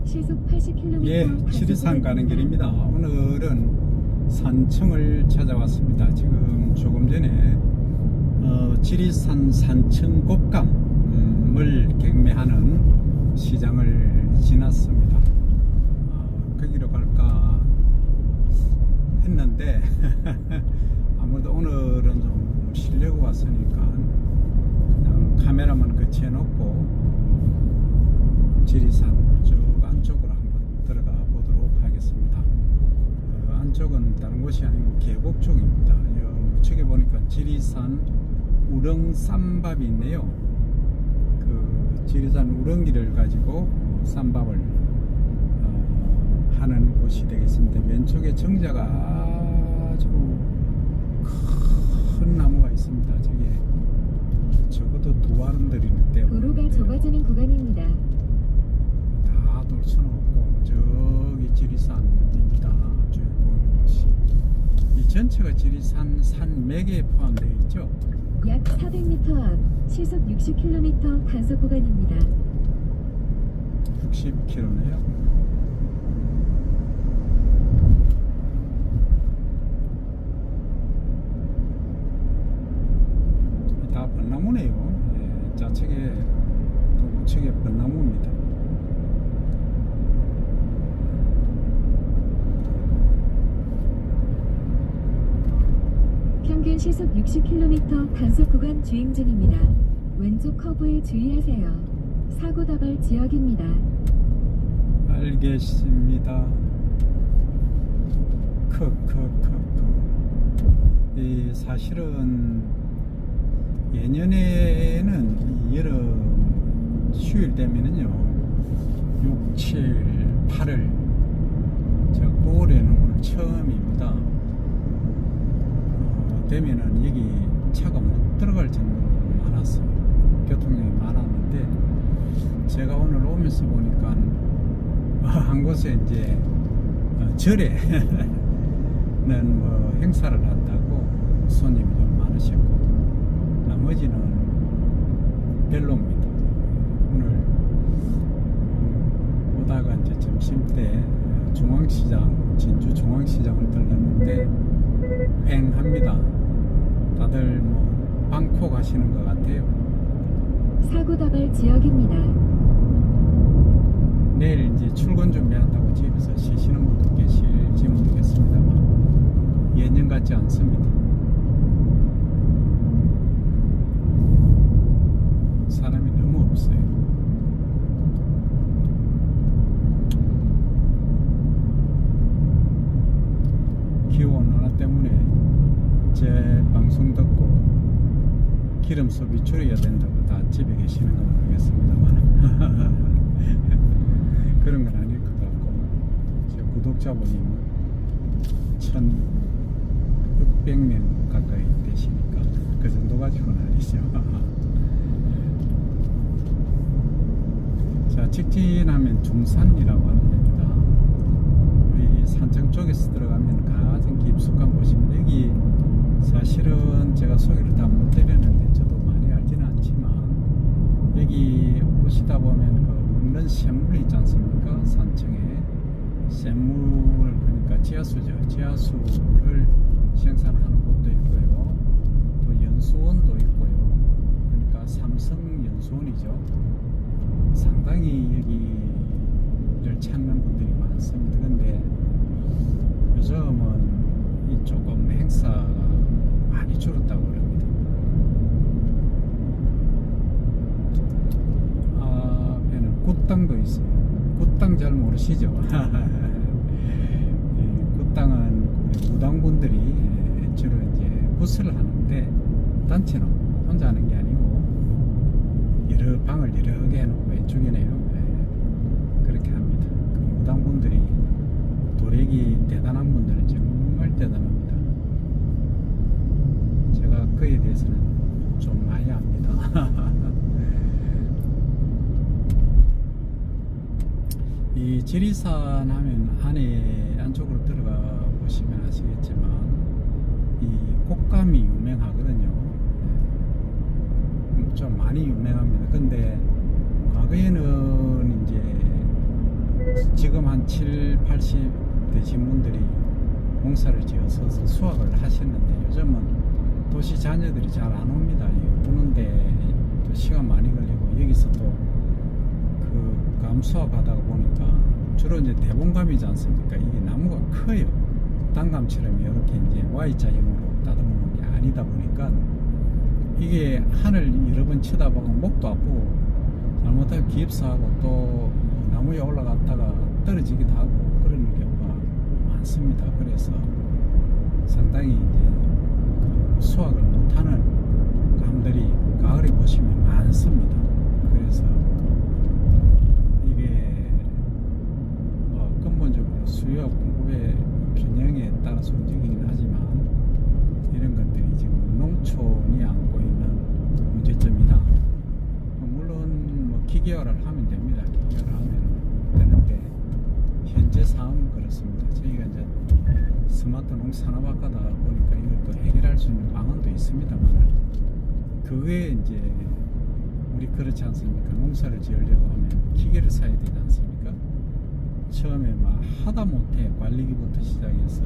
시속 80km. 예, 지리산 가는 길입니다. 오늘은 산청을 찾아왔습니다. 지금 조금 전에 지리산 산청 곶감을 경매하는 시장을 지났습니다. 거기로 갈까 했는데 아무래도 오늘은 좀 쉬려고 왔으니까 그냥 카메라만 거치해놓고 지리산 쪽 안쪽으로 한번 들어가 보도록 하겠습니다. 안쪽은 다른 곳이 아니고 계곡 쪽입니다. 우측에 보니까 지리산 우렁쌈밥이 있네요. 그 지리산 우렁이를 가지고 쌈밥을 하는 곳이 되겠습니다. 왼쪽에 정자가 아주 큰 나무가 있습니다. 저게 적어도 두 아름들이 있는데요. 도로가 좁아지는 구간입니다. 다 돌수는 없고 저기 지리산입니다. 저기 보이는 곳이 이 전체가 지리산 산맥에 포함되어 있죠. 약 400m 앞 시속 60km 단속 구간입니다. 60km네요. 다 벚나무네요. 예, 좌측에 또 우측에 벚나무입니다. 평균 시속 60km 단속 구간 주행 중입니다. 왼쪽 커브에 주의하세요. 사고 다발 지역입니다. 알겠습니다. 이 사실은 예년에는 이 여름 휴일 되면은요 6, 7, 8을 저 9월에는 오늘 처음입니다. 되면은 여기 차가 못 들어갈 정도로 많았어요. 교통량이 많았는데 제가 오늘 오면서 보니까 한 곳에 이제 절에는 뭐 행사를 한다고 손님이 좀 많으셨고 나머지는 별로입니다. 오늘 오다가 이제 점심때 중앙시장, 진주 중앙시장을 들렀는데 휑합니다. 다들 뭐 방콕 하시는 것 같아요. 사고 다발 지역입니다. 내일 이제 출근 준비한다고 집에서 쉬시는 분도 계실지 모르겠습니다만 예년 같지 않습니다. 사람이 너무 없어요. 기후온난화 때문에 제 방송 듣고 기름 소비 줄여야 된다고 다 집에 계시는 건 모르겠습니다만 그런 건 아닐 것 같고 제 구독자분이 1600명 가까이 되시니까 그 정도 가지고는 아니죠. 자, 직진하면 중산이라고 하는 데입니다. 우리 산청 쪽에서 들어가면 가장 깊숙한 곳입니다. 여기 사실은 제가 소개를 다 못 드렸는데 저도 많이 알지는 않지만 여기 오시다 보면 그 먹는 샘물 있지 않습니까? 산청에 샘물, 그러니까 지하수죠. 지하수를 생산하는 곳도 있고요. 또 연수원도 있고요. 그러니까 삼성 연수원이죠. 상당히 여기를 찾는 분들이 많습니다. 근데 요즘은 이 조금 행사가 많이 줄었다고 그럽니다. 앞에는 굿당도 있어요. 굿당 잘 모르시죠? 굿당은 우리 무당분들이 주로 이제 굿을 하는데 단체로 혼자 하는 게 아니고 여러 방을 여러 개 해놓고 왼쪽이네요. 그렇게 합니다. 그 무당분들이 도래기 대단한 분들은 정말 대단합니다. 제가 그에 대해서는 좀 많이 압니다. 이 지리산 하면 안쪽으로 들어가 보시면 아시겠지만 이 곶감이 유명하거든요. 좀 많이 유명합니다. 근데 과거에는 이제 지금 한 7, 80 되신 분들이 농사를 지어서 수확을 하시는데 요즘은 도시 자녀들이 잘 안 옵니다. 오는데 또 시간 많이 걸리고 여기서 또 그 감수업하다 보니까 주로 이제 대봉감이지 않습니까? 이게 나무가 커요. 단감처럼 이렇게 이제 Y자형으로 다듬는 게 아니다 보니까 이게 하늘 여러 번 쳐다보고 목도 아프고 잘못하면 기입사하고 또 나무에 올라갔다가 떨어지기도 하고 그러는 경우가 많습니다. 그래서 상당히 이제 그 수확을 못하는 감들이 가을에 보시면 많습니다. 그래서 이게 근본적으로 수요와 공급의 균형에 따라서 움직이긴 하지만 이런 것들이 지금 농촌이 안고 있는 문제점이다. 물론 뭐 기계화를 하면 됩니다. 기계화를 하면 되는데 현재 상황은 그렇습니다. 저희가 이제 스마트 농산업학과다 보니까 이걸 또 해결할 수 있는 방안도 있습니다만 그게 이제 우리 그렇지 않습니까? 농사를 지으려고 하면 기계를 사야 되지 않습니까? 처음에 막 하다 못해 관리기부터 시작해서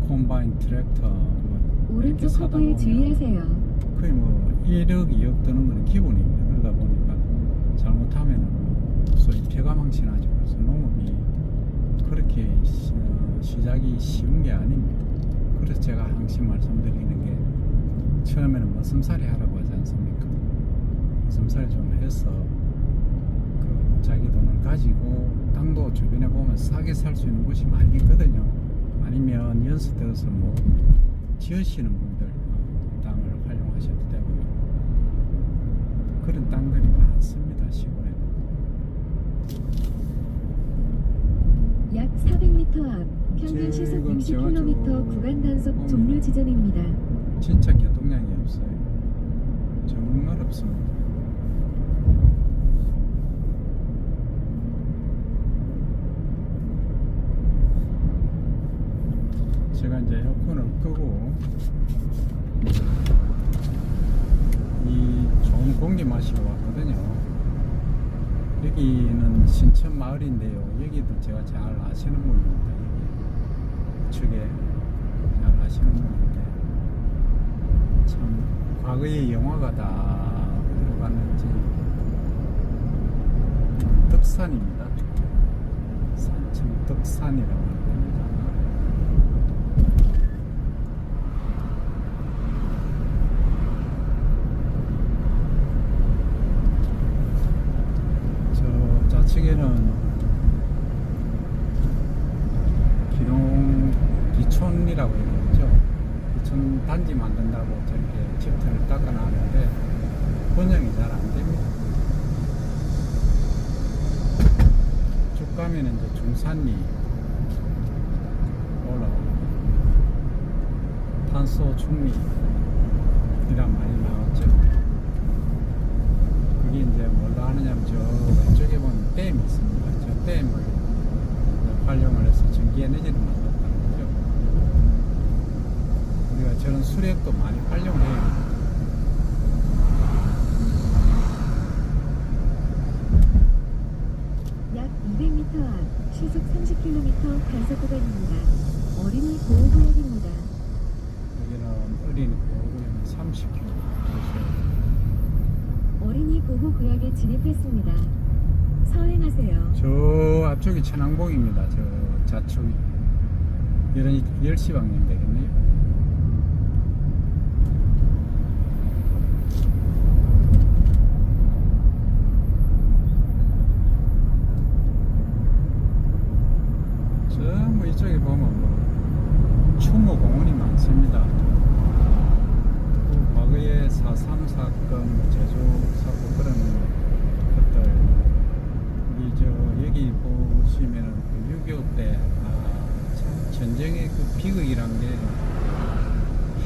콤바인 트랙터 뭐 오른쪽 커브에 주의하세요. 거의 뭐 1억 2억 드는 거는 기본입니다. 그러다 보니까 잘못하면 소위 폐가망신하죠. 그래서 농업이 그렇게 시작이 쉬운 게 아닙니다. 그래서 제가 항상 말씀드리는 게 처음에는 머슴살이 하라고 하지 않습니까? 머슴살이 좀 해서 그 자기 돈을 가지고 땅도 주변에 보면 싸게 살 수 있는 곳이 많이 있거든요. 아니면 연수 들어서 뭐 지으시는 분들 땅을 활용하셔도 되고요. 그런 땅들이 많습니다. 시골에. 약 400m 앞 평균 시속 지금 제가 60km 좀 구간 단속 종료 지점입니다. 진짜 교통량이 없어요. 정말 없습니다. 제가 이제 에어컨을 끄고 이 좋은 공기 마시러 왔거든요. 여기는 신천 마을인데요. 여기도 제가 잘 아시는 분입니다. 여기 우측에 잘 아시는 분인데 참 과거의 영화가 다 들어갔는지 덕산입니다. 산천 덕산이라고 하는 겁니다. 저 좌측에는 기촌이라고 얘기하죠. 기촌 단지 만든다고 저렇게 집터를 닦아놨는데 번영이 잘 안 됩니다. 쭉 가면은 이제 중산리 올라오고 탄소 중립 이란 말이 나왔죠. 그게 이제 뭘로 하느냐면 저 왼쪽에 보면 댐이 있습니다. 저 댐을 활용을 해서 전기 에너지를 만들었다는 거죠. 우리가 저런 수력도 많이 활용해요. 약 200m 앞 시속 30km 단속 구간입니다. 어린이 보호구역입니다. 여기는 어린이 보호구역은 30km. 어린이 보호구역에 진입했습니다. 서행하세요. 저 앞쪽이 천왕봉입니다. 저 좌측이. 이런 10시 방향 되겠네요. 전부 이쪽에 보면 뭐 추모공원이 많습니다. 그 과거에 4.3 사건, 제주 사건 그런 것들 여기 보시면은 6.25 때 참 전쟁의 그 비극이란 게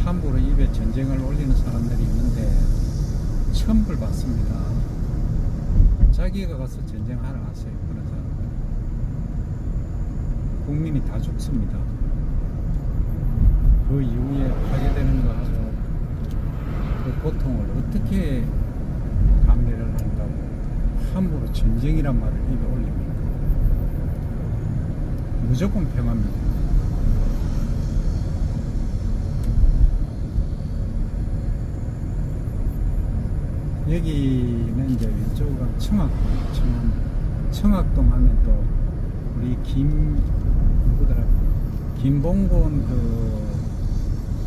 함부로 입에 전쟁을 올리는 사람들이 있는데 천불 받습니다. 자기가 가서 전쟁하러 갔어요. 그런 사람들 국민이 다 죽습니다. 그 이후에 파괴되는 거하고 그 고통을 어떻게 감내를 한다고 함부로 전쟁이란 말을 입에 올립니까? 무조건 평합니다. 여기는 이제 왼쪽은 청학동 하면 또 우리 누구더라? 김봉곤 그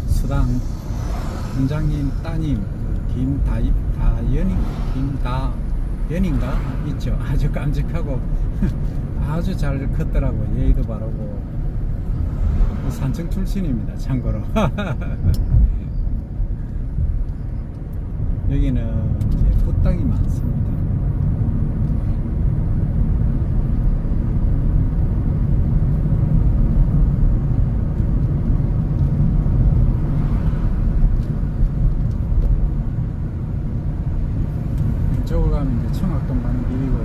수당 원장님 따님 김다연인가 있죠. 아주 깜찍하고 아주 잘 컸더라고. 예의도 바르고 산청 출신입니다. 참고로. 여기는 이제 붓땅이 많습니다. 이쪽으로 가면 이제 청학동 가는 길이고,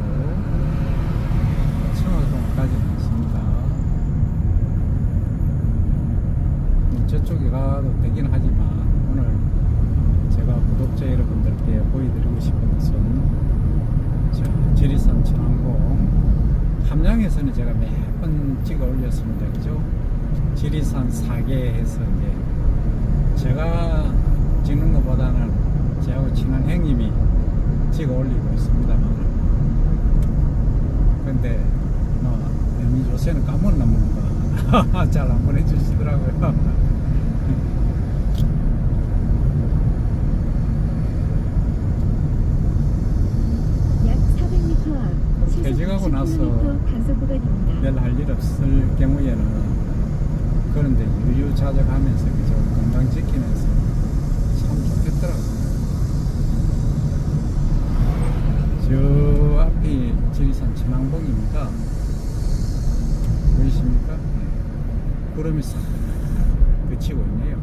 청학동까지는 있습니다. 저쪽에 가도 되긴 하지만 오늘 제가 구독자 여러분들께 보여드리고 싶은 것은 지리산 천왕봉 함양에서는 제가 매번 찍어 올렸습니다. 그죠? 지리산 4개 해서 이제 제가 찍는 것보다는 저하고 친한 형님이 찍어 올리고 있습니다만, 근데 요새는 까먹나 뭔가 잘 안 보내주시더라고요. 퇴직하고 나서 별 할 일 없을 경우에는 그런데 유유자적하면서 그저 건강 지키면서 참 좋겠더라고요. 저 앞이 지리산 천왕봉입니다. 보이십니까? 구름이 싹 그치고 있네요.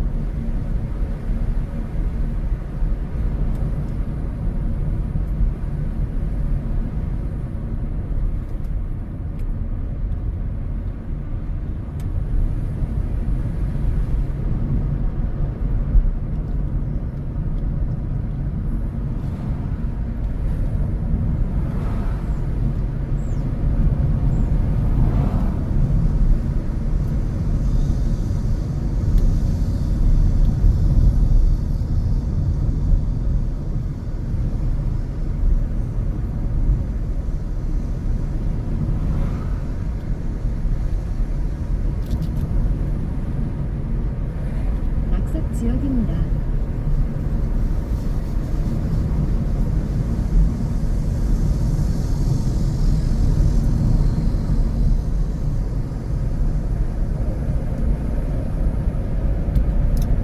지역입니다.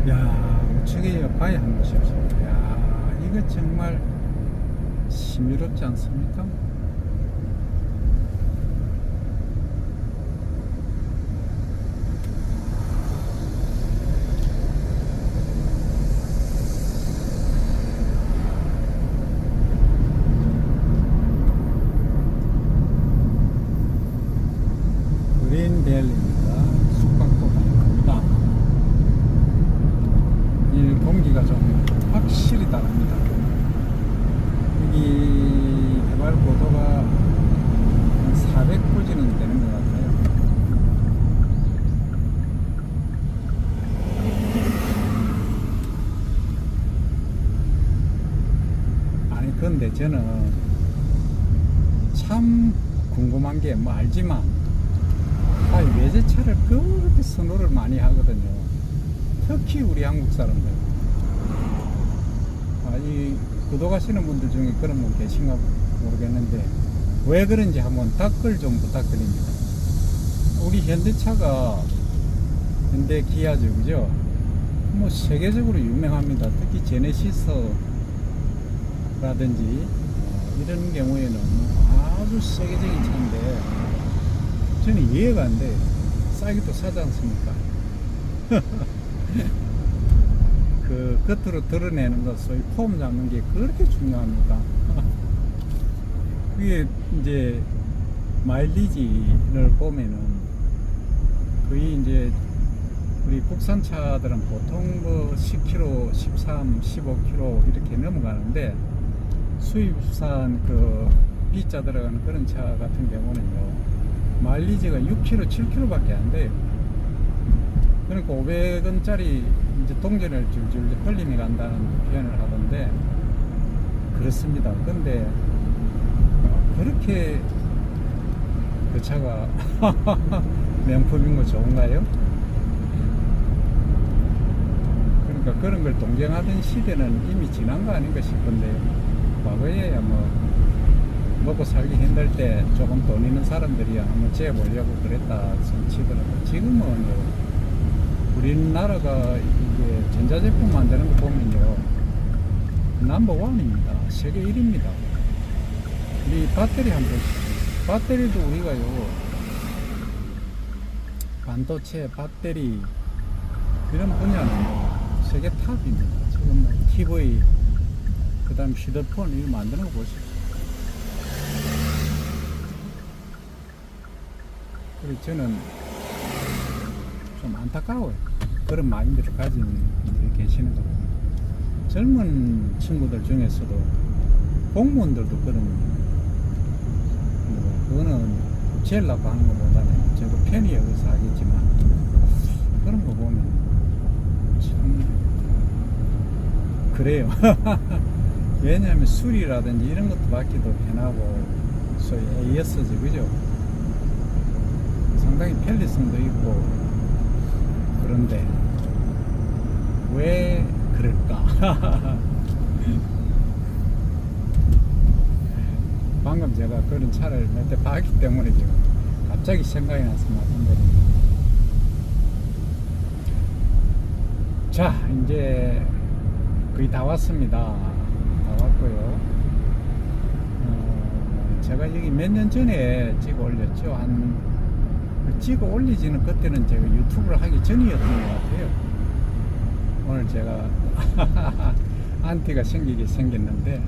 야, 우측에 바위 한번 보십시오. 야, 이거 정말 신비롭지 않습니까? 그린벨입니다. 숙박도입니다. 이 공기가 좀 확실히 다릅니다. 여기 해발 고도가 한 400포지는 되는 것 같아요. 아니 근데 저는 참 궁금한 게 뭐 알지만 외제차를 그렇게 선호를 많이 하거든요. 특히 우리 한국 사람들. 이 구독하시는 분들 중에 그런 분 계신가 모르겠는데 왜 그런지 한번 댓글 좀 부탁드립니다. 우리 현대차가 현대 기아죠, 그죠? 뭐 세계적으로 유명합니다. 특히 제네시스라든지 이런 경우에는 아주 세계적인 차인데 저는 이해가 안 돼. 싸기도 사지 않습니까? 그 겉으로 드러내는 것, 소위 폼 잡는 게 그렇게 중요합니까? 그게 이제 마일리지를 보면은 거의 이제 우리 국산차들은 보통 뭐 10km, 13, 15km 이렇게 넘어가는데 수입산 그 B자 들어가는 그런 차 같은 경우는요 마일리지가 6km, 7km밖에 안 돼요. 그러니까 500원짜리 이제 동전을 줄줄 흘림이 간다는 표현을 하던데 그렇습니다. 근데 그렇게 그 차가 명품인 거 좋은가요? 그러니까 그런 걸 동경하던 시대는 이미 지난 거 아닌가 싶은데 과거에야 뭐 먹고 살기 힘들 때 조금 돈 있는 사람들이 한번 재보려고 그랬다 치더라고. 지금은 우리나라가 이게 전자제품 만드는 거 보면요 넘버원입니다. 세계 1위입니다. 우리 배터리 한번 배터리도 우리가요 반도체 배터리 이런 분야는 세계 탑입니다. 지금 뭐 TV 그 다음 휴대폰 이거 만드는 거 보시죠. 그래서 저는 좀 안타까워요. 그런 마인드를 가진 분들이 계시는 거 보면. 젊은 친구들 중에서도 공무원들도 그런 뭐 그거는 제일라고 하는 것보다는 저도 편히 여기서 하겠지만 그런 거 보면 참 그래요. 왜냐하면 술이라든지 이런 것도 받기도 편하고 소위 AS지 그죠? 상당히 편리성도 있고 그런데 왜 그럴까? 방금 제가 그런 차를 몇 대 봤기 때문에 지금 갑자기 생각이 나서 말씀드립니다. 자, 이제 거의 다 왔습니다. 다 왔고요. 제가 여기 몇 년 전에 찍어 올렸죠. 찍어 올리지는 그때는 제가 유튜브를 하기 전이었던 것 같아요. 오늘 제가 안티가 생기게 생겼는데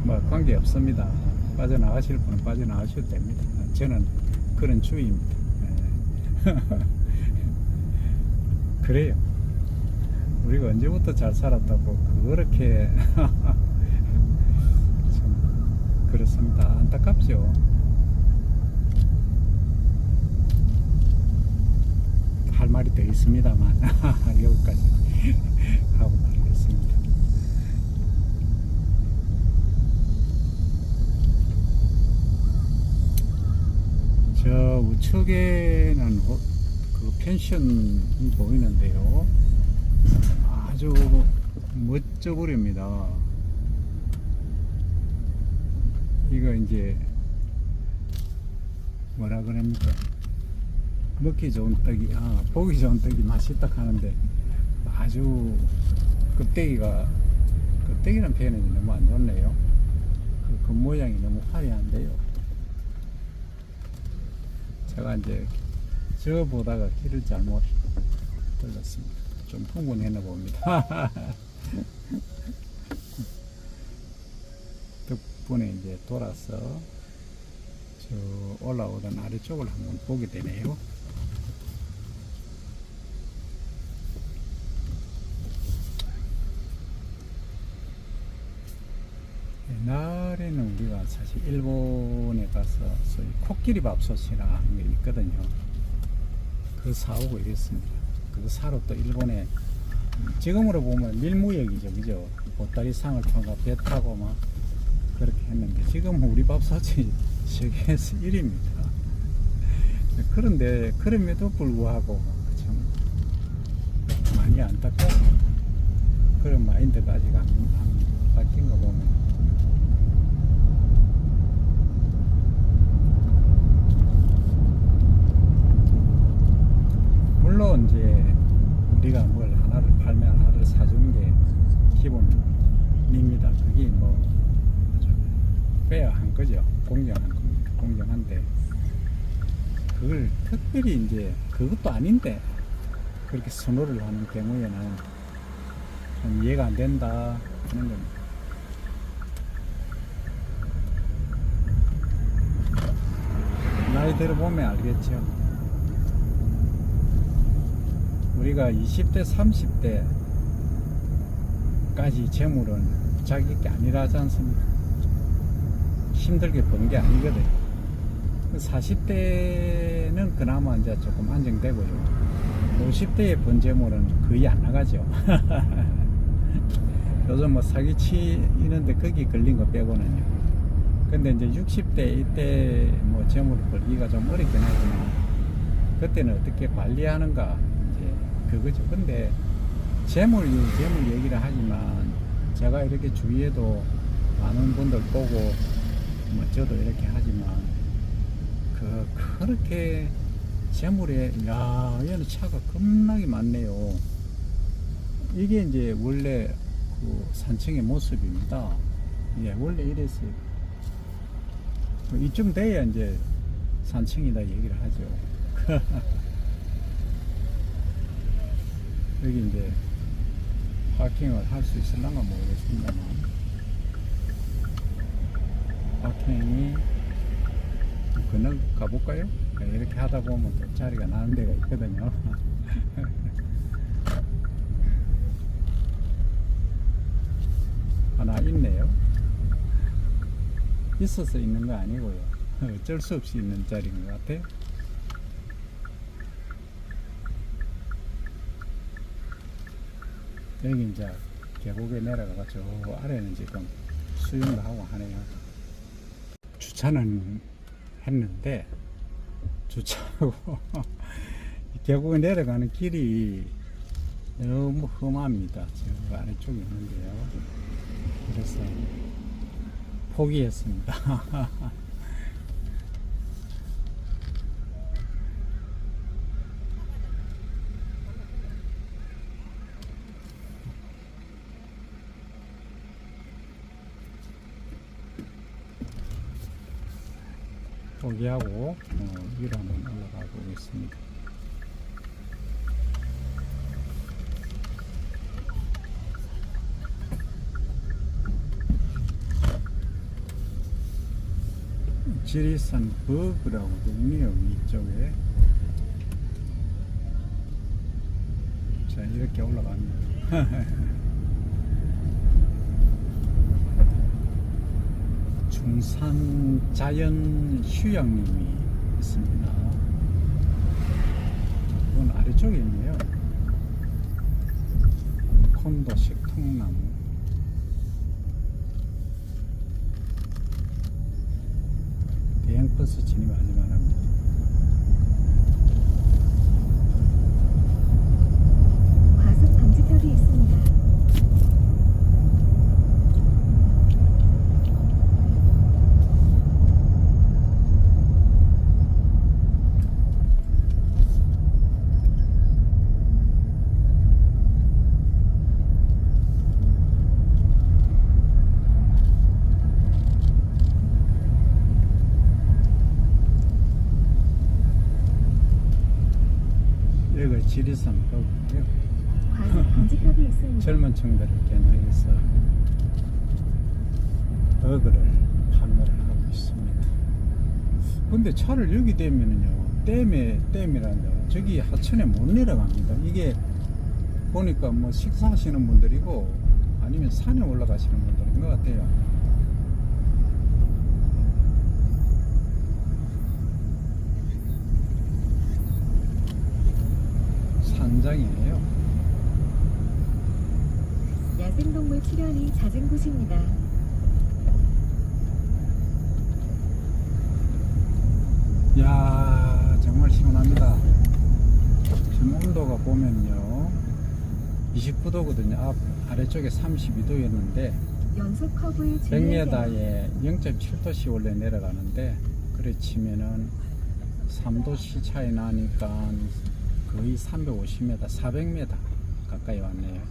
뭐 관계 없습니다. 빠져나가실 분은 빠져나가셔도 됩니다. 저는 그런 주의입니다. 그래요. 우리가 언제부터 잘 살았다고 그렇게 참 그렇습니다. 안타깝죠. 할 말이 더 있습니다만 여기까지 하고 말겠습니다. 저 우측에는 그 펜션이 보이는데요. 아주 멋져 보입니다. 이거 이제 뭐라 그럽니까? 먹기 좋은 떡이, 보기 좋은 떡이 맛있다 하는데 아주 껍데기란 표현이 너무 안 좋네요. 그 모양이 너무 화려한데요. 제가 이제 저 보다가 길을 잘못 들렀습니다. 좀 흥분했나 봅니다. 덕분에 이제 돌아서 저 올라오던 아래쪽을 한번 보게 되네요. 옛날에는 우리가 사실 일본에 가서 소위 코끼리 밥솥이나 하는 게 있거든요. 그거 사오고 이랬습니다. 그거 사러 또 일본에 지금으로 보면 밀무역이죠, 그죠? 보따리상을 통해 배 타고 막 그렇게 했는데 지금은 우리 밥솥이 세계에서 1위입니다. 그런데 그럼에도 불구하고 참 많이 안타까워. 그런 마인드가 아직 안 바뀐 거 보면. 물론 이제 우리가 뭘 하나를 팔면 하나를 사주는 게 기본입니다. 그게 뭐 아주 페어한 거죠. 공정한 겁니다. 공정한데 그걸 특별히 이제 그것도 아닌데 그렇게 선호를 하는 경우에는 좀 이해가 안 된다 하는 겁니다. 나이 들어보면 알겠죠. 우리가 20대, 30대까지 재물은 자기 게 아니라지 않습니까? 힘들게 번 게 아니거든. 40대는 그나마 이제 조금 안정되고요. 50대의 번제물은 거의 안 나가죠. 요즘 뭐 사기치는데 거기 걸린 거 빼고는요. 근데 이제 60대 이때 뭐 재물을 벌기가 좀 어렵긴 하지만 그때는 어떻게 관리하는가 이제 그거죠. 근데 재물 얘기를 하지만 제가 이렇게 주위에도 많은 분들 보고 뭐 저도 이렇게 하지만 그렇게 재물에 야 얘는 차가 겁나게 많네요. 이게 이제 원래 그 산청의 모습입니다. 예, 원래 이랬어요. 이쯤 돼야 이제 산청이다 얘기를 하죠. 여기 이제 파킹을 할 수 있을란가 모르겠습니다만 파킹이 건너 가볼까요? 이렇게 하다 보면 또 자리가 나는 데가 있거든요. 하나 있네요. 있어서 있는 거 아니고요. 어쩔 수 없이 있는 자리인 것 같아요. 여기 이제 계곡에 내려가서 저 아래는 지금 수영도 하고 하네요. 주차는 했는데 주차하고 계곡에 내려가는 길이 너무 험합니다. 저 아래쪽에 있는데요. 그래서 포기했습니다. 포기하고 위로 한번 올라가 보겠습니다. 지리산 버그라고 되어 있네요. 위쪽에. 자, 이렇게 올라갑니다. 중산 자연 휴양림이 있습니다. 이건 아래쪽에 있네요. 콘도 식통나무. 대형버스 진입하지 말합니다. 과속 방지턱이 있습니다. 여기가 지리산 버그고요. 과속 방지턱이 있습니다. 젊은 층들을 겨냥해서 버그를 판매를 하고 있습니다. 근데 차를 여기 대면은요, 댐이란다. 저기 하천에 못 내려갑니다. 이게 보니까 뭐 식사하시는 분들이고 아니면 산에 올라가시는 분들인 것 같아요. 산장이에요. 야생동물 출현이 잦은 곳입니다. 야, 정말 시원합니다. 지금 온도가 보면요 29도거든요. 아래쪽에 32도였는데 연속 커브에 주의하세요. 100m에 0.7도씩 원래 내려가는데 그래 치면은 3도씩 차이 나니까 거의 350m, 400m 가까이 왔네요.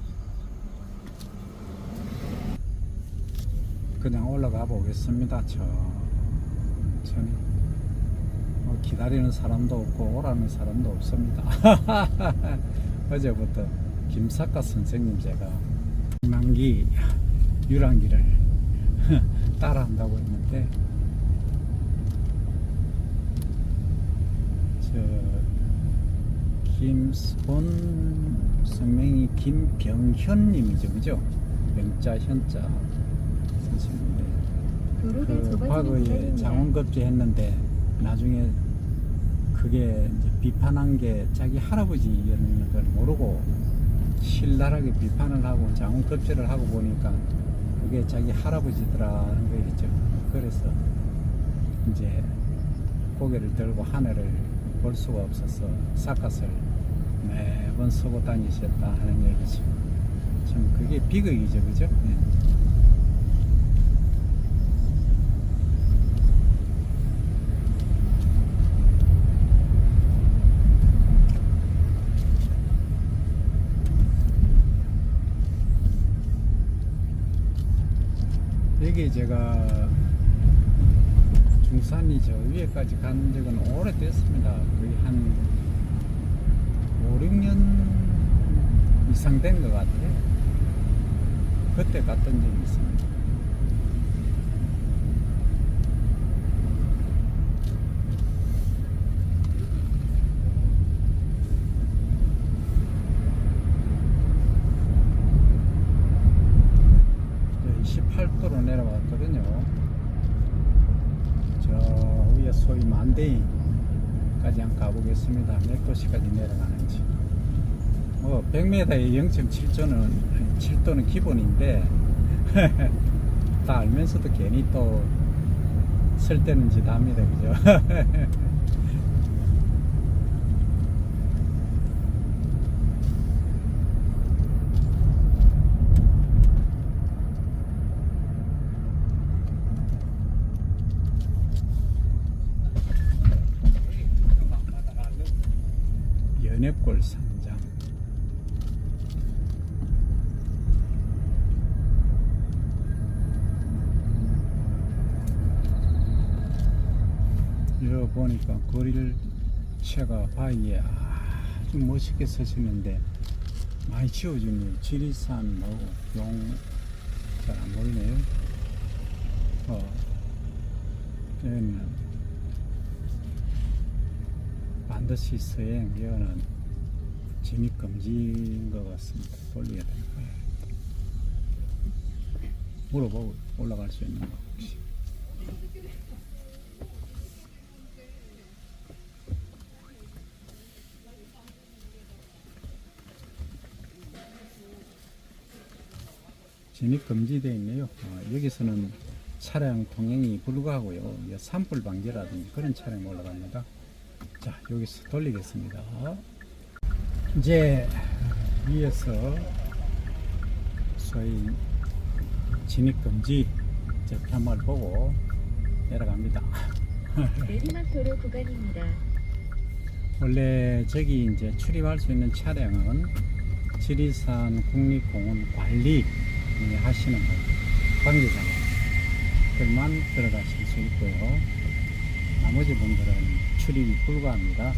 그냥 올라가 보겠습니다. 천천히. 뭐 기다리는 사람도 없고 오라는 사람도 없습니다. 어제부터 김사과 선생님 제가 남기 유랑기를 따라한다고 했는데 김본 성명이 김병현님이죠, 그죠? 명자 현자 선생님인데 도로가 그 좁아지는 과거에 기다립니다. 장원급제 했는데 나중에 그게 이제 비판한 게 자기 할아버지였는 걸 모르고 신랄하게 비판을 하고 장훈급제를 하고 보니까 그게 자기 할아버지더라는 거겠죠. 그래서 이제 고개를 들고 하늘을 볼 수가 없어서 삿갓을 매번 서고 다니셨다 하는 얘기죠. 참 그게 비극이죠, 그죠? 네. 여기 제가 중산이 저 위에까지 간 적은 오래됐습니다. 거의 한 5, 6년 이상 된 것 같아요. 그때 갔던 적이 있습니다. 네, 28도로 내려왔거든요. 저 위에 소위 만대인까지 한번 가보겠습니다. 몇 도시까지 내려가는지. 뭐 100m에 0.7도는 7도는 기본인데 다 알면서도 괜히 또 설 때는 짓 합니다, 그죠? 연앱골 상장. 여기 보니까 거릴체가 바위에 아주 멋있게 서시는데 많이 지워주네요. 지리산 뭐고 용 잘 안 보이네요. 여기는 반드시 서행, 여기는 진입금지인 것 같습니다. 돌려야 될 거예요. 물어보고 올라갈 수 있는 거 혹시. 진입 금지되어 있네요. 여기서는 차량 통행이 불가하고요. 산불 방지라든지 그런 차량이 올라갑니다. 자, 여기서 돌리겠습니다. 이제 위에서 소위 진입 금지 저편을 보고 내려갑니다. 내리막도로 구간입니다. 원래 저기 이제 출입할 수 있는 차량은 지리산 국립공원 관리 하시는 분, 관계자들만 들어가실 수 있고요. 나머지 분들은 출입이 불가합니다.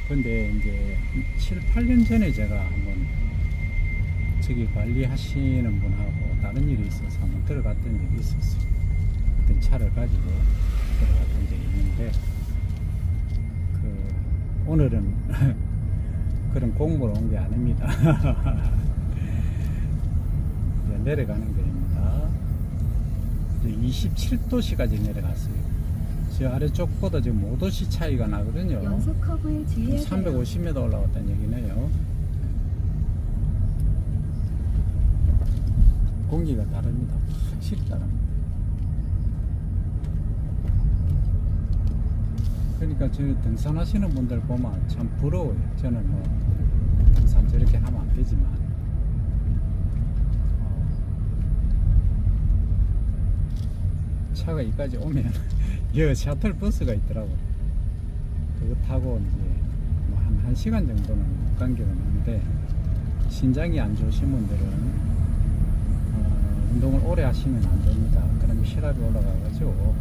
근데 이제 7, 8년 전에 제가 한번 저기 관리하시는 분하고 다른 일이 있어서 한번 들어갔던 적이 있었어요. 어떤 차를 가지고 들어갔던 적이 있는데, 오늘은 그런 공부를 온 게 아닙니다. 이제 내려가는 거입니다. 27도씨까지 내려갔어요. 저 아래쪽보다 지금 5도씨 차이가 나거든요. 연속 커브에 주의하세요. 350m 올라갔다는 얘기네요. 공기가 다릅니다. 확실히 다릅니다. 그러니까 저 등산하시는 분들 보면 참 부러워요. 저는 뭐 등산 저렇게 하면 안 되지만 차가 여기까지 오면 여기 셔틀 버스가 있더라고. 그거 타고 이제 뭐 한 1시간 정도는 간격은 있는데, 신장이 안 좋으신 분들은 운동을 오래 하시면 안 됩니다. 그러면 혈압이 올라가가지고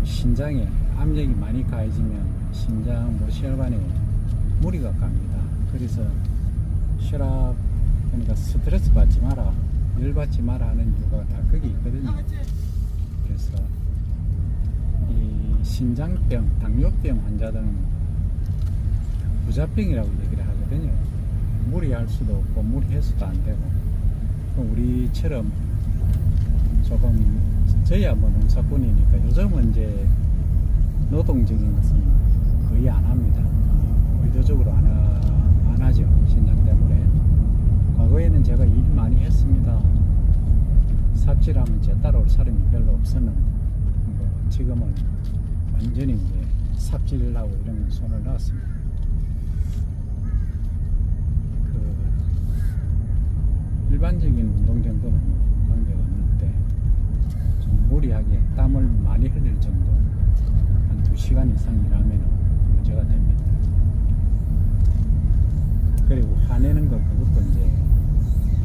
신장에 압력이 많이 가해지면 신장 모시혈관에 무리가 갑니다. 그래서 혈압, 그러니까 스트레스 받지 마라, 열 받지 마라 하는 이유가 다 거기 있거든요. 그래서 이 신장병, 당뇨병 환자들은 부자병이라고 얘기를 하거든요. 무리할 수도 없고 무리해서도 안 되고, 우리처럼 조금 저희야 뭐 농사꾼이니까 요즘은 이제 노동적인 것은 거의 안 합니다. 의도적으로 안 하죠. 신장 때문에. 과거에는 제가 일 많이 했습니다. 삽질하면 제 따라올 사람이 별로 없었는데 뭐 지금은 완전히 이제 삽질을 하고 이러면 손을 놨습니다. 그 일반적인 운동 정도는 관계가 없는데 좀 무리하게 땀을 많이 흘릴 정도 한 2시간 이상 일하면 문제가 됩니다. 그리고 화내는 거 그것도 이제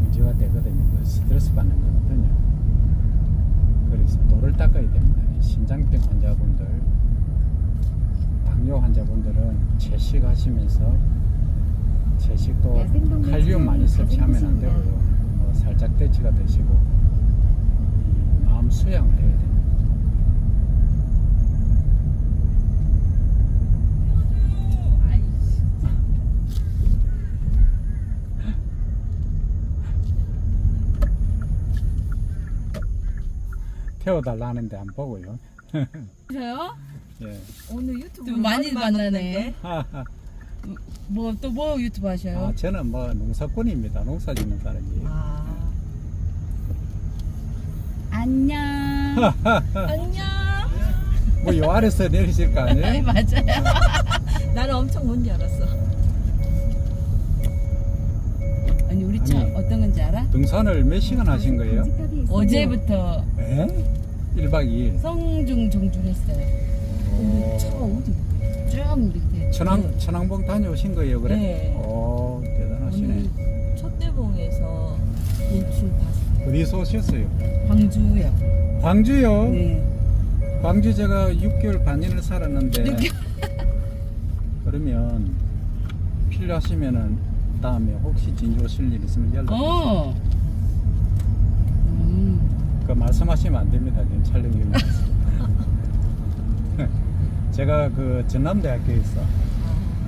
문제가 되거든요. 그 스트레스 받는 거거든요. 그래서 돌을 닦아야 됩니다. 신장병 환자분들, 당뇨 환자분들은 채식하시면서 채식도 야생동물 칼륨 많이 체험이 섭취하면 안 가장 되고요. 뭐 살짝 떼치가 되시고 이 마음 수양을 해야 됩니다. 태워달라는데 안 보고요. 저요? 예. 오늘 유튜브 많이 만나네. 하하. 뭐 유튜브 하셔요? 아, 저는 뭐 농사꾼입니다. 농사 짓는 사람이에요. 안녕. 안녕. 뭐 요 아래서 내리실 거 네, 아니에요? 맞아요. 나는 엄청 뭔지 알았어. 아니 우리 차 아니. 어떤 건지 알아? 등산을 몇 시간 하신 거예요? 간직탑이 있어요. 어제부터 에? 1박 2일. 성중 정중했어요. 근데 차가 어디? 쭉 밑에. 천왕봉 다녀오신 거예요, 그래? 네. 오, 대단하시네. 오늘 첫대봉에서 일출 봤어요. 어디서 오셨어요? 광주요. 광주요? 네. 광주 제가 6개월 반년을 살았는데. 6개월. 그러면 필요하시면은 다음에 혹시 진주 오실 일 있으면 연락 주세요. 어. 그 말씀하시면 안 됩니다. 지금 촬영 중이라서. 제가 그 전남대학교에서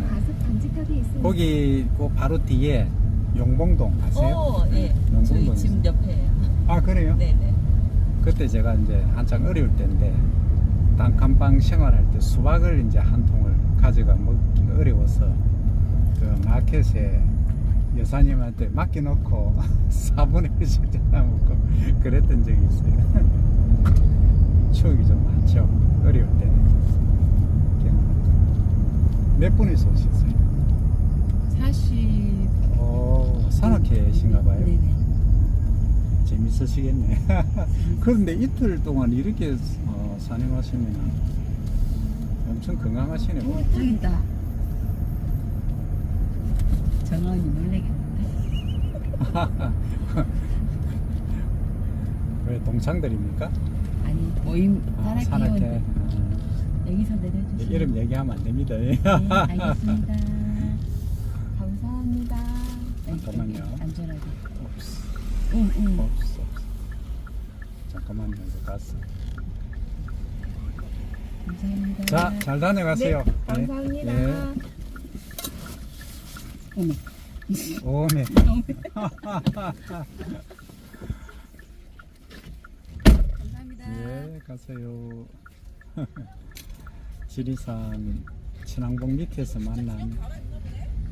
가습 간직탑이 있습니다. 거기 그 바로 뒤에 용봉동 아세요? 예. 저희 용봉동. 집 옆에요. 아 그래요? 네네. 그때 제가 이제 한창 어려울 때인데 단칸방 생활할 때 수박을 이제 한 통을 가져가 먹기가 어려워서 그 마켓에 여사님한테 맡겨놓고 4분의 1씩 잘라 먹고 그랬던 적이 있어요. 추억이 좀 많죠. 어려울 때는. 몇 분이서 오셨어요? 40. 산악회신가 봐요. 네네. 재밌으시겠네. 그런데 이틀 동안 이렇게 산행하시면 엄청 건강하시네. 오, 저기다. 정원이 놀래겠는데. 왜 동창들입니까? 아니 모임 산악회 산악회. 의원들 여기서 내려주세요. 이름 얘기하면 안 됩니다. 네, 알겠습니다. 감사합니다. 잠깐만요. 안전하게. 없어. 응. 없어. 잠깐만요. 이거 갔어. 감사합니다. 자, 잘 다녀가세요. 네, 감사합니다. 예. 어머. 오메. 감사합니다. 예, 가세요. 지리산 천왕봉 밑에서 만난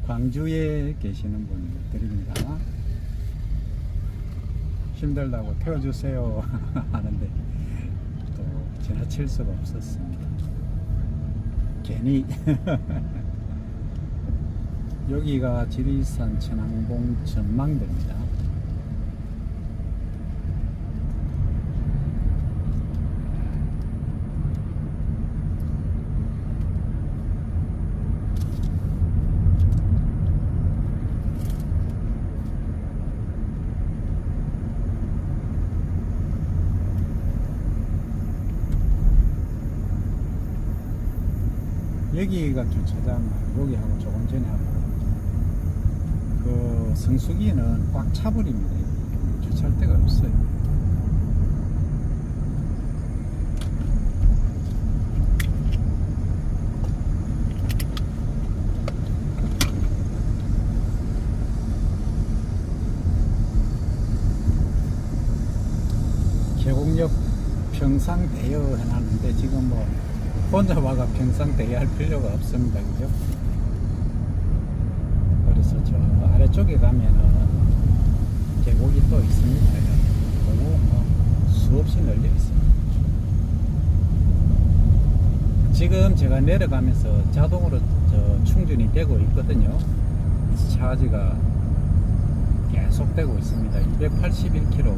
광주에 계시는 분들입니다. 힘들다고 태워주세요 하는데 또 지나칠 수가 없었습니다. 괜히 여기가 지리산 천왕봉 전망대입니다. 여기가 주차장 여기하고 조금 전에 하고 그 성수기는 꽉 차버립니다. 주차할 데가 없어요. 계곡역 평상 대여 해놨는데 지금 뭐 혼자 와가 평상 대여할 필요가 없습니다. 그죠? 그래서 저 아래쪽에 가면은 계곡이 또 있습니다. 그리고 뭐 수없이 널려 있습니다. 지금 제가 내려가면서 자동으로 저 충전이 되고 있거든요. 차지가 계속 되고 있습니다. 281km,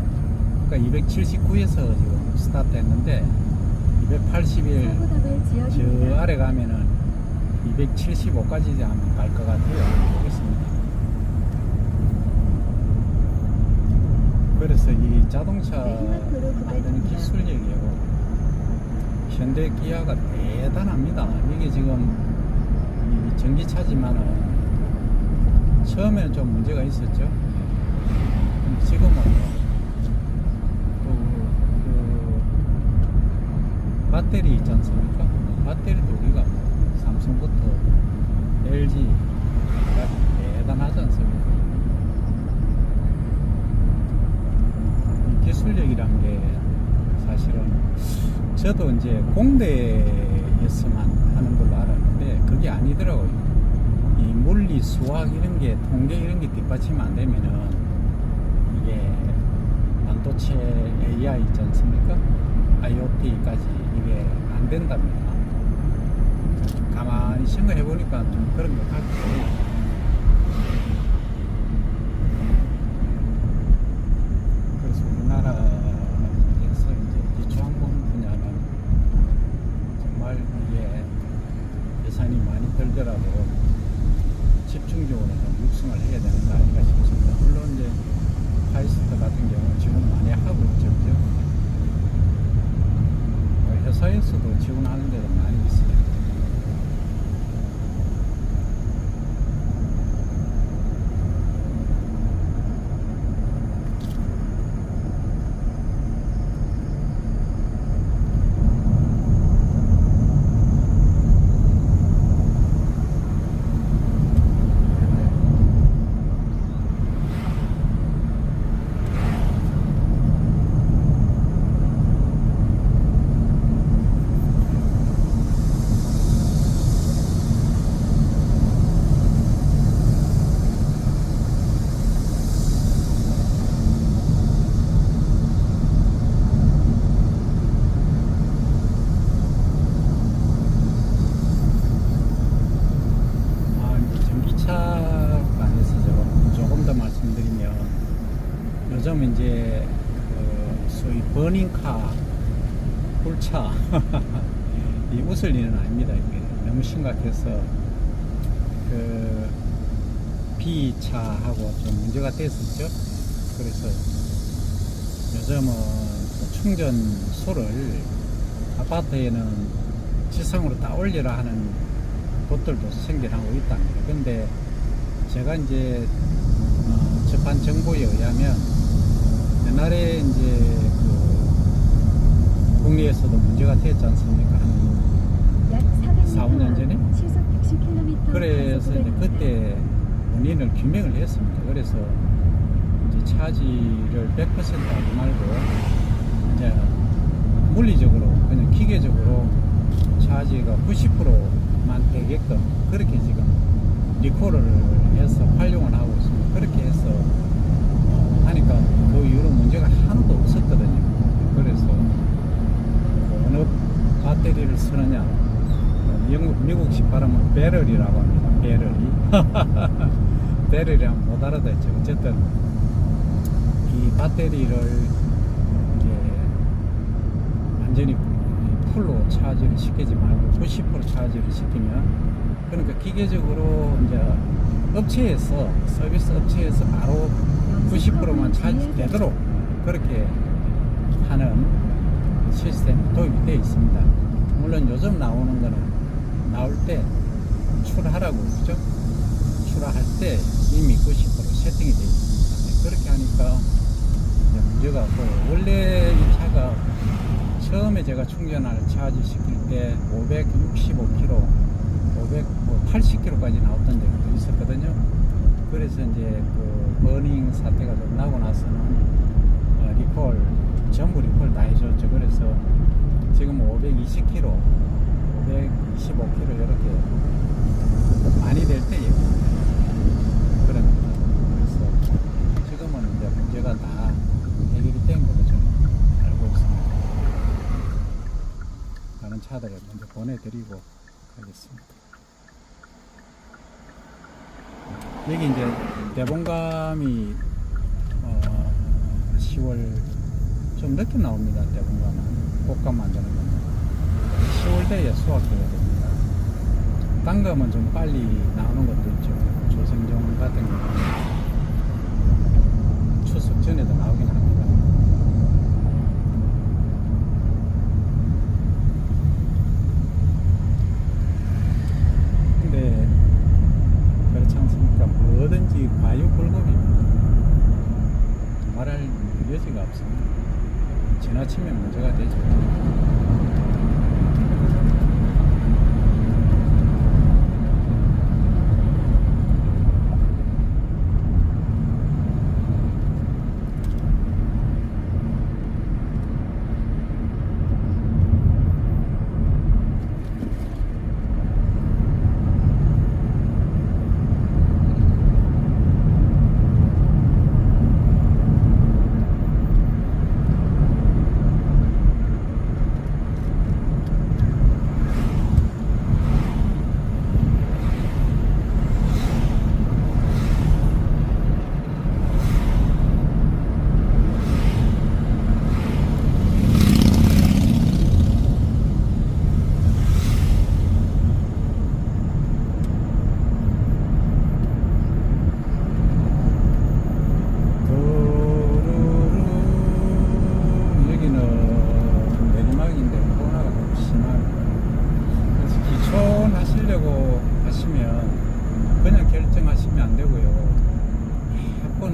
그러니까 279에서 지금 스타트 했는데 281, 사고답을 저 지역입니다. 아래 가면은 275까지 아마 갈 것 같아요. 그렇습니다. 그래서 이 자동차 만드는 기술력이요, 현대 기아가 대단합니다. 이게 지금 이 전기차지만은 처음에는 좀 문제가 있었죠. 근데 지금은 그 배터리 있지 않습니까? 배터리도 우리가 삼성부터 LG가 대단하지 않습니까? 이 기술력이란 게 사실은 저도 이제 공대에서만 하는 걸로 알았는데 그게 아니더라고요. 이 물리, 수학 이런 게, 통계 이런 게 뒷받침 안 되면은 이게 반도체 AI 있지 않습니까? IoT까지 이게 안 된답니다. 가만히 생각해 보니까 좀 그런 것 같고. 그래서 우리나라에서 이제 기초항공 분야는 정말 이게 예산이 많이 들더라도 집중적으로 좀 육성을 해야 되는 거 아닌가 싶습니다. 물론 이제 카이스트 같은 경우는 지원 많이 하고 있죠. 그죠? 회사에서도 지원하는 데도 많이 있어요. 요즘 이제 그 소위 버닝카, 꿀차 이 웃을 일은 아닙니다. 이게 너무 심각해서 그 B차하고 좀 문제가 됐었죠. 그래서 요즘은 그 충전소를 아파트에는 지상으로 다 올리라 하는 곳들도 생겨나고 있답니다. 근데 제가 이제 접한 정보에 의하면 옛날에 이제 그 국내에서도 문제가 됐지 않습니까? 한 약 400m 4, 5년 전에? 시속 60km 그래서 이제 그때 원인을 규명을 했습니다. 그래서 이제 차지를 100% 하지 말고 이제 물리적으로 그냥 기계적으로 차지가 90%만 되게끔 그렇게 지금 리콜을 해서 활용을 하고 있습니다. 그렇게 해서 하니까 그 이후로 문제가 하나도 없었거든요. 그래서 어느 배터리를 쓰느냐, 미국식 발음은 배럴이라고 합니다. 배럴이 배럴이라면 못 알아듣죠. 어쨌든 이 배터리를 이제 완전히 풀로 차지를 시키지 말고 90% 차지를 시키면, 그러니까 기계적으로 이제 업체에서, 서비스 업체에서 바로 90%만 차지 되도록 그렇게 하는 시스템이 도입이 되어 있습니다. 물론 요즘 나오는 거는 나올 때 출하라고 그러죠. 출하할 때 이미 90% 세팅이 되어 있습니다. 그렇게 하니까 이제 문제가 없고, 원래 이 차가 처음에 제가 충전을 차지 시킬 때 565km, 580km까지 나왔던 적도 있었거든요. 그래서 이제 그 버닝 사태가 좀 나고 나서는 리콜, 전부 리콜 다 해줬죠. 그래서 지금 520km, 525km 이렇게 많이 될 때예요. 그런 그래서 지금은 이제 문제가 다 해결이 된 걸로 저는 알고 있습니다. 다른 차들을 먼저 보내드리고 가겠습니다. 여기 이제 대봉감이 10월 좀 늦게 나옵니다. 대봉감은 꽃감 만드는 거는 10월대에 수확해야 됩니다. 딴 거면 좀 빨리 나오는 것도 있죠. 조생종 같은 경우는 추석 전에도 나오긴 합니다. 근데 그렇지 않습니까? 뭐든지 과유불급입니다. 말할 여지가 없습니다. 지나치면 문제가 되죠.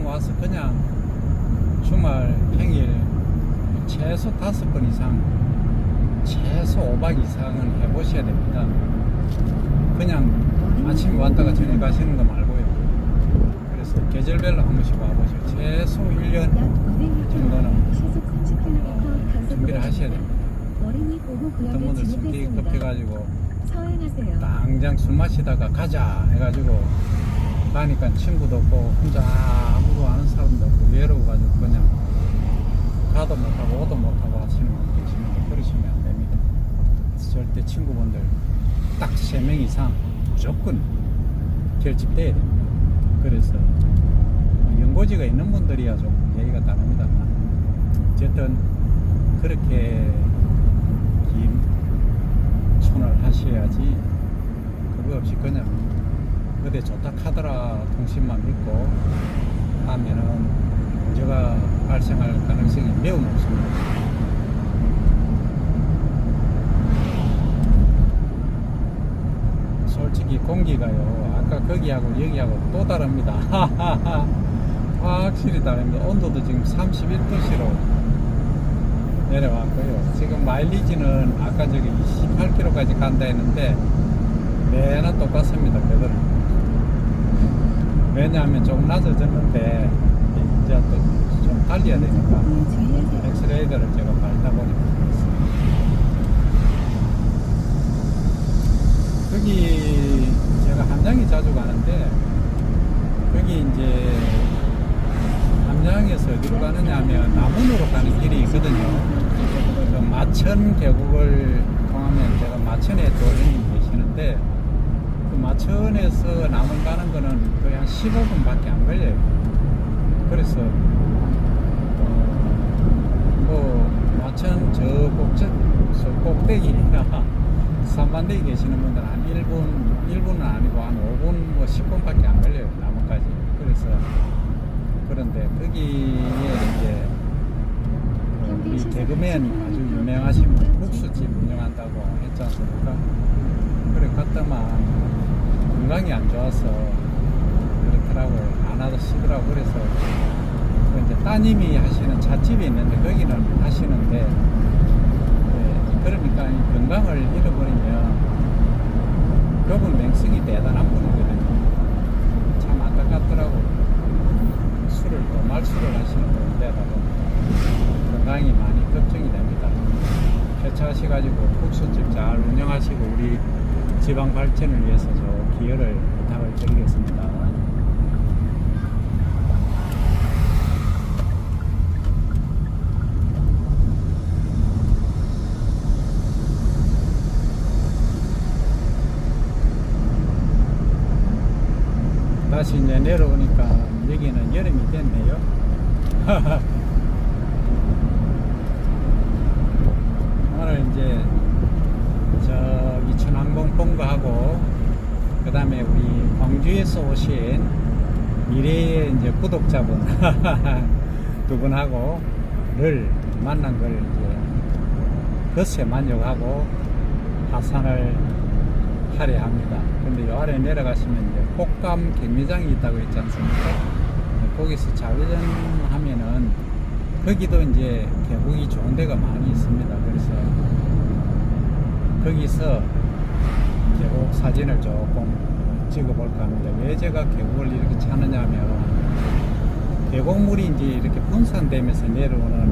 와서 그냥 주말 평일 최소 5번 이상 최소 5박 이상은 해보셔야 됩니다. 그냥 아침에 왔다가 저녁 가시는 거 말고요. 그래서 계절별로 한 번씩 와보세요. 최소 1년 정도는 준비를 하셔야 됩니다. 어떤 분들 성격이 급해가지고 당장 술 마시다가 가자 해가지고 가니까 친구도 없고 혼자 아무도 아는 사람도 없고 외로워가지고 그냥 가도 못하고 오도 못하고 하시는 분들 계시는데 그러시면 안 됩니다. 절대 친구분들 딱 3명 이상 무조건 결집돼야 됩니다. 그래서 연고지가 있는 분들이야 좀 얘기가 다릅니다만 어쨌든 그렇게 긴 손을 하셔야지 그거 없이 그냥 그대 좋다 카더라 통신만 믿고 하면은 문제가 발생할 가능성이 매우 높습니다. 솔직히 공기가요 아까 거기하고 여기하고 또 다릅니다. 확실히 다릅니다. 온도도 지금 31도씨로 내려왔고요. 지금 마일리지는 아까 저기 28km까지 간다 했는데 매나 똑같습니다. 그대로. 왜냐하면 좀 낮아졌는데 이제 또 좀 달려야 되니까 엑스레이더를 제가 밟다 보니까 거기 제가 함양에 자주 가는데 거기 이제 함양에서 어디로 가느냐 하면 남원으로 가는 길이 있거든요. 그 마천 계곡을 통하면 제가 마천에 또 형님 계시는데 그 마천에서 남원 가는 거는 거의 한 15분밖에 안 걸려요. 그래서 뭐 마천 저 꼭대기나 산반대에 계시는 분들은 한 1분은 아니고 한 5분 뭐 10분밖에 안 걸려요. 남원까지. 그래서 그런데 거기에 이제 우리 개그맨 아주 유명하신 분 국수집 운영한다고 했지 않습니까? 그래 갔더만 건강이 안 좋아서 그렇더라고요. 안 하시더라고. 그래서 그 이제 따님이 하시는 찻집이 있는데 거기는 하시는데 네, 그러니까 이 건강을 잃어버리면 그분 맹성이 대단한 분이거든요. 참 안타깝더라고. 술을 또 말술을 하시는 분인데다 보니까 건강이 많이 걱정이 됩니다. 폐차 하셔가지고 국수집 잘 운영하시고 우리 지방 발전을 위해서 저 기여를 부탁을 드리겠습니다. 다시 이제 내려오니까 여기는 여름이 됐네요. 오늘 이제 저기 천왕봉 본거하고 그 다음에 우리 광주에서 오신 미래의 이제 구독자분 두 분하고 를 만난 걸 이제 그것에 만족하고 하산을 하려 합니다. 근데 요 아래 내려가시면 이제 꽃감 경매장이 있다고 했지 않습니까? 거기서 좌회전하면은 거기도 이제 계곡이 좋은 데가 많이 있습니다. 그래서 거기서 계곡 사진을 조금 찍어볼까 합니다. 왜 제가 계곡을 이렇게 찾느냐 하면 계곡물이 이제 이렇게 분산되면서 내려오는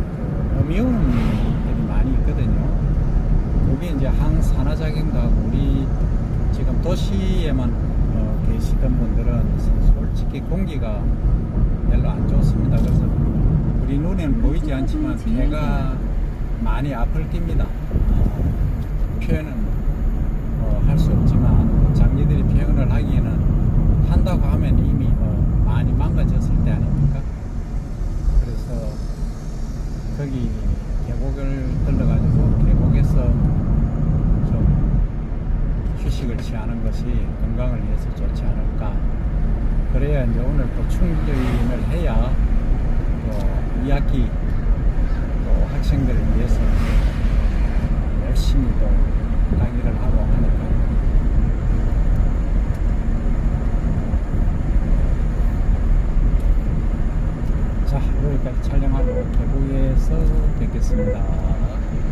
그 어미온들이 많이 있거든요. 그게 이제 항산화작용도 하고 우리 지금 도시에만 계시던 분들은 솔직히 공기가 별로 안 좋습니다. 그래서 우리 눈에는 보이지 않지만 배가 많이 아플 깁니다. 표현은 할 수 없지만 장기들이 표현을 하기에는 한다고 하면 이미 많이 망가졌을 때 아닙니까? 그래서 거기 계곡을 들러가지고 계곡에서 좀 휴식을 취하는 것이 건강을 위해서 좋지 않을까. 그래야 이제 오늘 또 충전을 해야 또 2학기 또 학생들을 위해서 열심히 또 강의를 하고 하니까. 자, 여기까지 촬영하고 계곡에서 뵙겠습니다.